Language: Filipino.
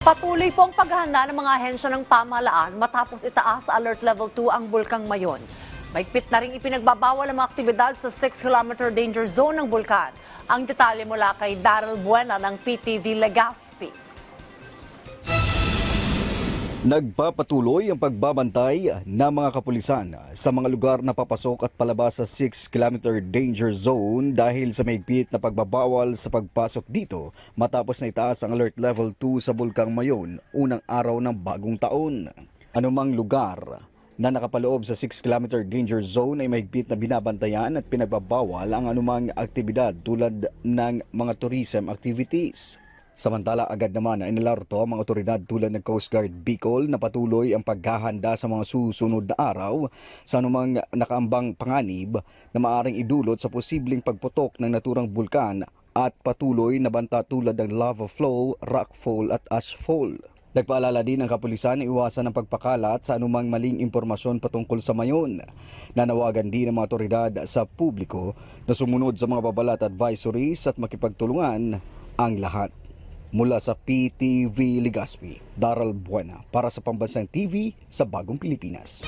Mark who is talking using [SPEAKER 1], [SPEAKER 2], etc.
[SPEAKER 1] Patuloy po ang paghahanda ng mga ahensya ng pamahalaan matapos itaas sa Alert Level 2 ang Bulkang Mayon. Mahigpit na rin ipinagbabawal ang mga aktibidad sa 6-kilometer danger zone ng bulkan. Ang detalye mula kay Daryl Buena ng PTV Legazpi.
[SPEAKER 2] Nagpapatuloy ang pagbabantay ng mga kapulisan sa mga lugar na papasok at palabas sa 6-kilometer danger zone dahil sa mahigpit na pagbabawal sa pagpasok dito matapos na itaas ang Alert Level 2 sa Bulkang Mayon unang araw ng bagong taon. Anumang lugar na nakapaloob sa 6-kilometer danger zone ay mahigpit na binabantayan at pinagbabawal ang anumang aktibidad tulad ng mga tourism activities. Samantala, agad naman ay nalarto ang mga otoridad tulad ng Coast Guard Bicol na patuloy ang paghahanda sa mga susunod na araw sa anumang nakaambang panganib na maaring idulot sa posibleng pagputok ng naturang bulkan at patuloy na banta tulad ng lava flow, rockfall at ashfall. Nagpaalala din ang kapulisan na iwasan ang pagpakalat sa anumang maling impormasyon patungkol sa Mayon. Nanawagan din ang mga otoridad sa publiko na sumunod sa mga babala at advisories at makipagtulungan ang lahat. Mula sa PTV Legazpi, Daryl Buena para sa Pambansang TV sa Bagong Pilipinas.